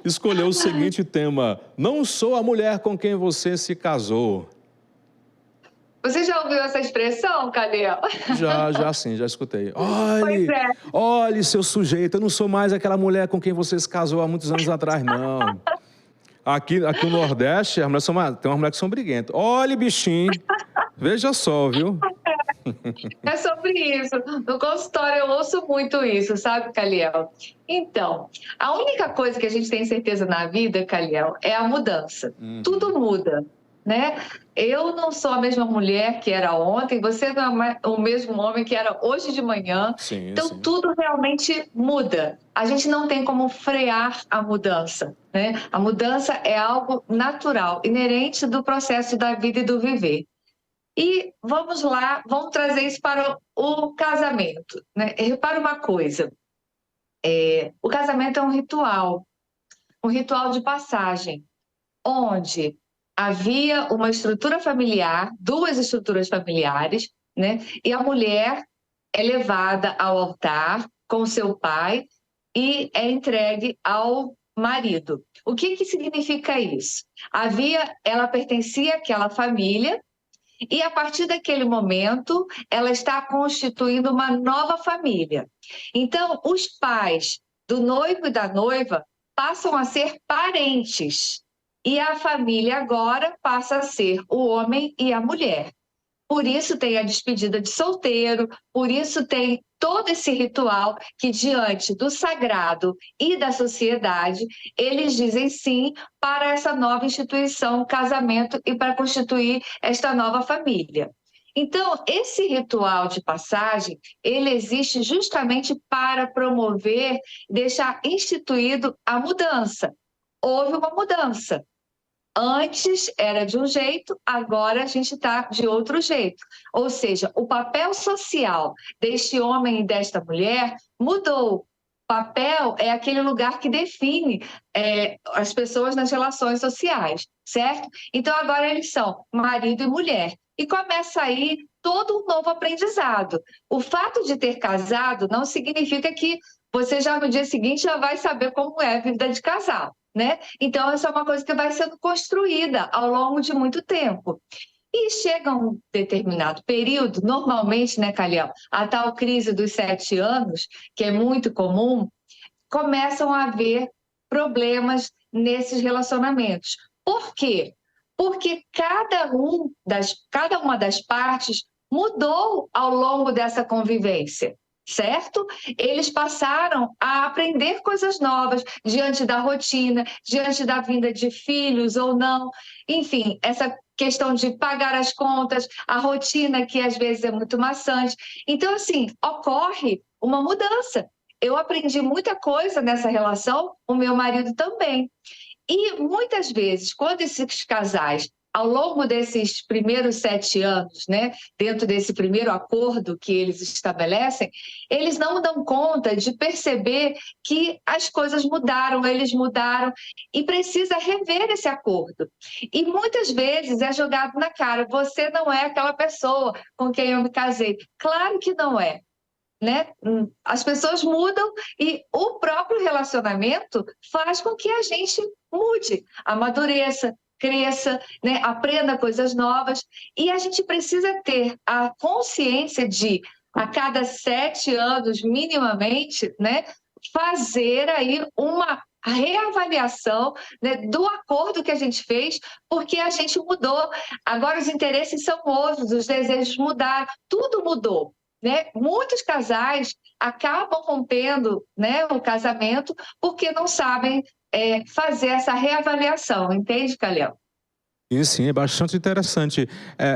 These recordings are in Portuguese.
escolheu o seguinte tema: não sou a mulher com quem você se casou. Você já ouviu essa expressão, Calil? Já sim, já escutei. Pois Olhe, é. olhe, seu sujeito, eu não sou mais aquela mulher com quem você se casou há muitos anos atrás, não. Aqui no Nordeste, as mulheres tem umas mulheres que são briguentas. Olhe, bichinho, veja só, viu? É sobre isso. No consultório eu ouço muito isso, sabe, Caliel? Então, a única coisa que a gente tem certeza na vida, Caliel, é a mudança. Tudo muda, né? Eu não sou a mesma mulher que era ontem, você não é o mesmo homem que era hoje de manhã. Sim, Então, sim. tudo realmente muda. A gente não tem como frear a mudança, né? A mudança é algo natural, inerente do processo da vida e do viver. E vamos lá, vamos trazer isso para o casamento, né? Repara uma coisa, o casamento é um ritual de passagem, onde havia uma estrutura familiar, duas estruturas familiares, né? E a mulher é levada ao altar com seu pai e é entregue ao marido. O que significa isso? Ela pertencia àquela família. E a partir daquele momento, ela está constituindo uma nova família. Então, os pais do noivo e da noiva passam a ser parentes. E a família agora passa a ser o homem e a mulher. Por isso tem a despedida de solteiro, por isso tem todo esse ritual que, diante do sagrado e da sociedade, eles dizem sim para essa nova instituição, casamento, e para constituir esta nova família. Então, esse ritual de passagem, ele existe justamente para promover, deixar instituído a mudança. Houve uma mudança. Antes era de um jeito, agora a gente está de outro jeito. Ou seja, o papel social deste homem e desta mulher mudou. Papel é aquele lugar que define as pessoas nas relações sociais, certo? Então agora eles são marido e mulher. E começa aí todo um novo aprendizado. O fato de ter casado não significa que você já no dia seguinte já vai saber como é a vida de casado, né? Então, essa é uma coisa que vai sendo construída ao longo de muito tempo. E chega um determinado período, normalmente, né, Calhão, a tal crise dos 7 anos, que é muito comum, começam a haver problemas nesses relacionamentos. Por quê? Porque cada uma das partes mudou ao longo dessa convivência, certo? Eles passaram a aprender coisas novas diante da rotina, diante da vinda de filhos ou não. Enfim, essa questão de pagar as contas, a rotina que às vezes é muito maçante. Então, assim, ocorre uma mudança. Eu aprendi muita coisa nessa relação, o meu marido também. E muitas vezes, quando esses casais, ao longo desses primeiros 7 anos, né, dentro desse primeiro acordo que eles estabelecem, eles não dão conta de perceber que as coisas mudaram, eles mudaram, e precisa rever esse acordo. E muitas vezes é jogado na cara: você não é aquela pessoa com quem eu me casei. Claro que não é, né? As pessoas mudam e o próprio relacionamento faz com que a gente mude, amadureça, cresça, né? Aprenda coisas novas, e a gente precisa ter a consciência de, a cada 7 anos, minimamente, né, fazer aí uma reavaliação, né, do acordo que a gente fez, porque a gente mudou. Agora os interesses são outros, os desejos mudaram, tudo mudou. Né? Muitos casais acabam rompendo, né, o casamento porque não sabem fazer essa reavaliação, entende, Calhão? E sim, é bastante interessante.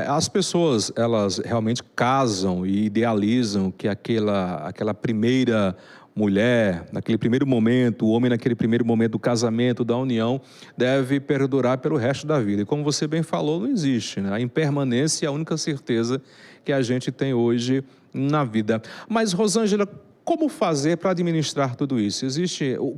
As pessoas, elas realmente casam e idealizam que aquela primeira mulher, naquele primeiro momento, o homem naquele primeiro momento do casamento, da união, deve perdurar pelo resto da vida. E como você bem falou, não existe, né? A impermanência é a única certeza que a gente tem hoje na vida. Mas, Rosângela, como fazer para administrar tudo isso?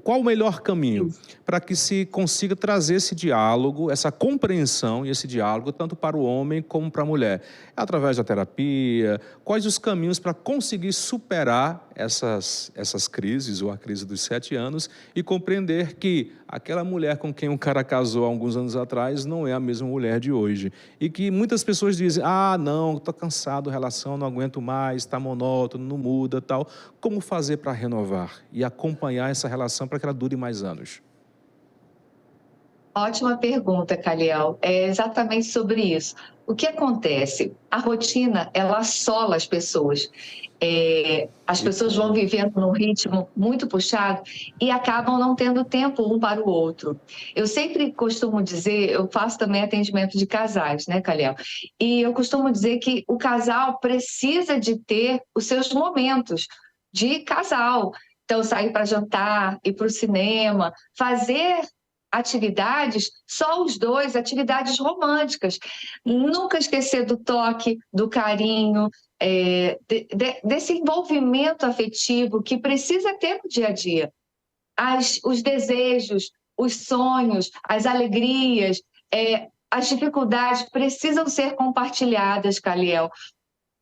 Qual o melhor caminho para que se consiga trazer esse diálogo, essa compreensão e esse diálogo tanto para o homem como para a mulher? Através da terapia, quais os caminhos para conseguir superar essas crises, ou a crise dos 7 anos, e compreender que aquela mulher com quem o cara casou há alguns anos atrás não é a mesma mulher de hoje. E que muitas pessoas dizem, não, estou cansado da relação, não aguento mais, está monótono, não muda, tal. Como fazer para renovar e acompanhar essa relação para que ela dure mais anos? Ótima pergunta, Caliel. É exatamente sobre isso. O que acontece? A rotina, ela assola as pessoas. As pessoas vão vivendo num ritmo muito puxado e acabam não tendo tempo um para o outro. Eu sempre costumo dizer, eu faço também atendimento de casais, né, Caliel? E eu costumo dizer que o casal precisa de ter os seus momentos de casal. Então, sair para jantar, ir para o cinema, fazer atividades, só os dois, atividades românticas. Nunca esquecer do toque, do carinho, desse envolvimento afetivo que precisa ter no dia a dia. Os desejos, os sonhos, as alegrias, as dificuldades precisam ser compartilhadas, Caliel.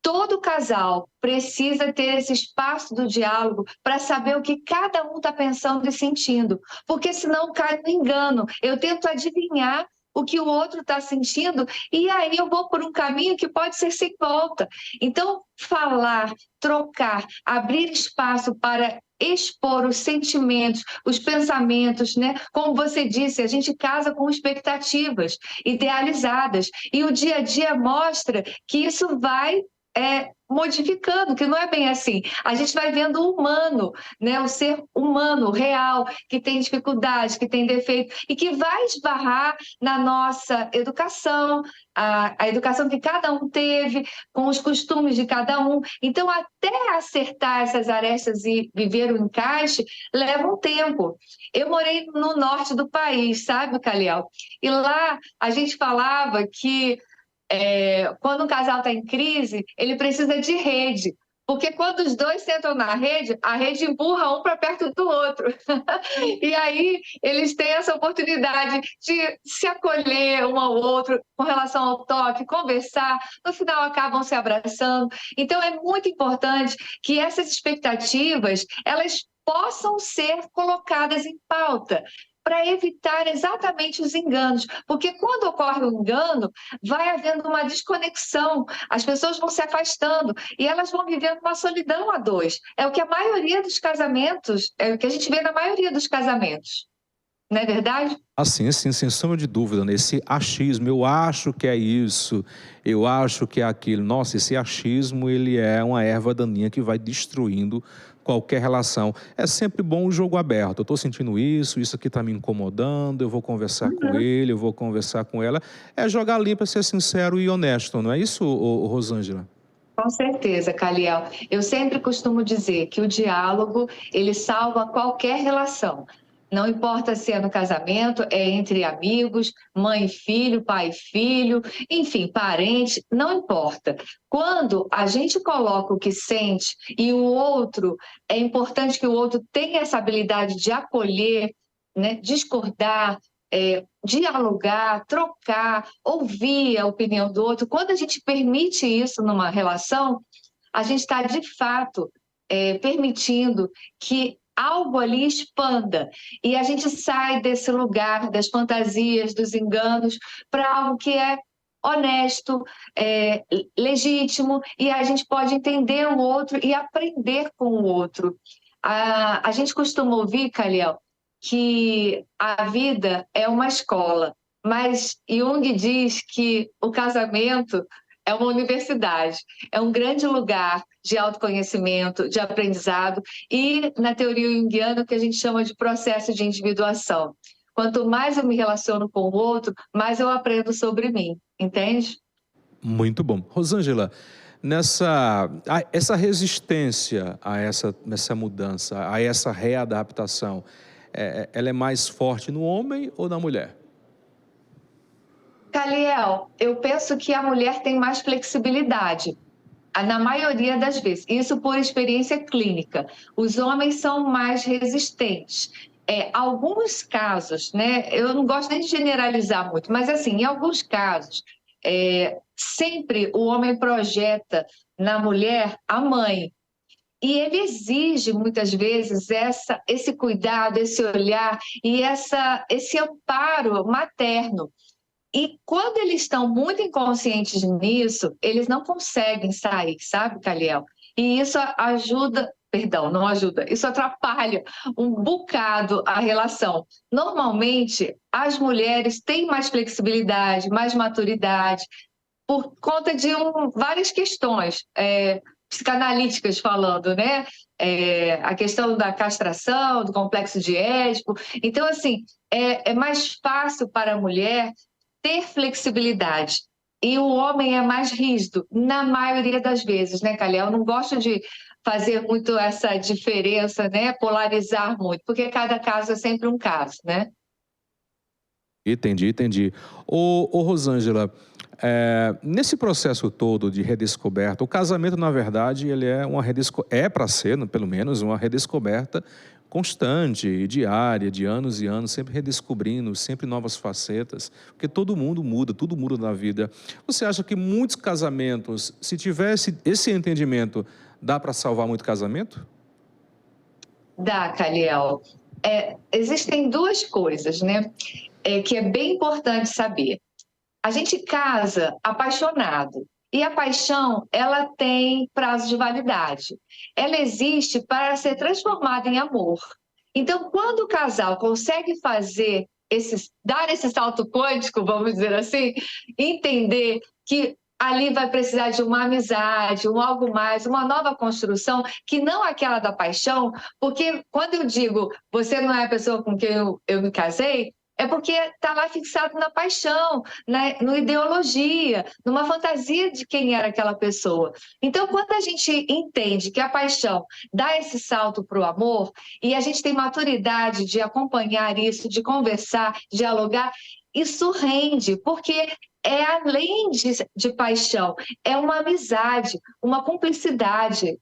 Todo casal precisa ter esse espaço do diálogo para saber o que cada um está pensando e sentindo, porque senão cai no engano. Eu tento adivinhar o que o outro está sentindo e aí eu vou por um caminho que pode ser sem volta. Então, falar, trocar, abrir espaço para expor os sentimentos, os pensamentos, né? Como você disse, a gente casa com expectativas idealizadas e o dia a dia mostra que isso vai modificando, que não é bem assim. A gente vai vendo o humano, né? O ser humano, real, que tem dificuldades, que tem defeito, e que vai esbarrar na nossa educação, a educação que cada um teve, com os costumes de cada um. Então, até acertar essas arestas e viver o encaixe, leva um tempo. Eu morei no norte do país, sabe, Caliel? E lá a gente falava que quando um casal está em crise, ele precisa de rede. Porque quando os dois sentam na rede, a rede empurra um para perto do outro. E aí eles têm essa oportunidade de se acolher um ao outro com relação ao toque, conversar, no final acabam se abraçando. Então é muito importante que essas expectativas elas possam ser colocadas em pauta para evitar exatamente os enganos, porque quando ocorre o engano, vai havendo uma desconexão, as pessoas vão se afastando e elas vão vivendo uma solidão a dois. É o que a maioria dos casamentos, é o que a gente vê na maioria dos casamentos, não é verdade? Assim, sem sombra de dúvida, nesse achismo, eu acho que é isso, eu acho que é aquilo. Nossa, esse achismo, ele é uma erva daninha que vai destruindo qualquer relação. É sempre bom o jogo aberto. Eu estou sentindo isso aqui está me incomodando, eu vou conversar com ele, eu vou conversar com ela. É jogar limpo, ser sincero e honesto, não é isso, Rosângela? Com certeza, Caliel. Eu sempre costumo dizer que o diálogo, ele salva qualquer relação. Não importa se é no casamento, é entre amigos, mãe e filho, pai e filho, enfim, parente, não importa. Quando a gente coloca o que sente e o outro, é importante que o outro tenha essa habilidade de acolher, né, discordar, dialogar, trocar, ouvir a opinião do outro. Quando a gente permite isso numa relação, a gente está, de fato, permitindo que algo ali expanda e a gente sai desse lugar das fantasias, dos enganos, para algo que é honesto, legítimo, e a gente pode entender o outro e aprender com o outro. A gente costuma ouvir, Caliel, que a vida é uma escola, mas Jung diz que o casamento é uma universidade, é um grande lugar de autoconhecimento, de aprendizado e, na teoria junguiana, o que a gente chama de processo de individuação. Quanto mais eu me relaciono com o outro, mais eu aprendo sobre mim, entende? Muito bom. Rosângela, essa resistência a essa mudança, a essa readaptação, ela é mais forte no homem ou na mulher? Caliel, eu penso que a mulher tem mais flexibilidade, na maioria das vezes, isso por experiência clínica. Os homens são mais resistentes. Alguns casos, né, eu não gosto nem de generalizar muito, mas assim, em alguns casos, sempre o homem projeta na mulher a mãe. E ele exige, muitas vezes, esse cuidado, esse olhar e esse amparo materno. E quando eles estão muito inconscientes nisso, eles não conseguem sair, sabe, Caliel? E isso ajuda, perdão, não ajuda, isso atrapalha um bocado a relação. Normalmente, as mulheres têm mais flexibilidade, mais maturidade, por conta de várias questões, psicanalíticas falando, né? A questão da castração, do complexo de Édipo. Então, assim, é mais fácil para a mulher ter flexibilidade. E o homem é mais rígido, na maioria das vezes, né, Calhau? Eu não gosto de fazer muito essa diferença, né? Polarizar muito, porque cada caso é sempre um caso, né? Entendi, entendi. Ô Rosângela, nesse processo todo de redescoberta, o casamento, na verdade, ele é é para ser, pelo menos, uma redescoberta constante e diária, de anos e anos, sempre redescobrindo, sempre novas facetas, porque todo mundo muda, tudo muda na vida. Você acha que muitos casamentos, se tivesse esse entendimento, dá para salvar muito casamento? Dá, Caliel. Existem duas coisas, né? Que é bem importante saber. A gente casa apaixonado. E a paixão, ela tem prazo de validade. Ela existe para ser transformada em amor. Então, quando o casal consegue dar esse salto quântico, vamos dizer assim, entender que ali vai precisar de uma amizade, um algo mais, uma nova construção, que não aquela da paixão, porque quando eu digo você não é a pessoa com quem eu me casei, é porque está lá fixado na paixão, né? Na ideologia, numa fantasia de quem era aquela pessoa. Então, quando a gente entende que a paixão dá esse salto para o amor, e a gente tem maturidade de acompanhar isso, de conversar, dialogar, isso rende, porque é além de paixão, é uma amizade, uma cumplicidade.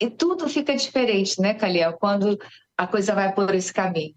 E tudo fica diferente, né, Caliel, quando a coisa vai por esse caminho.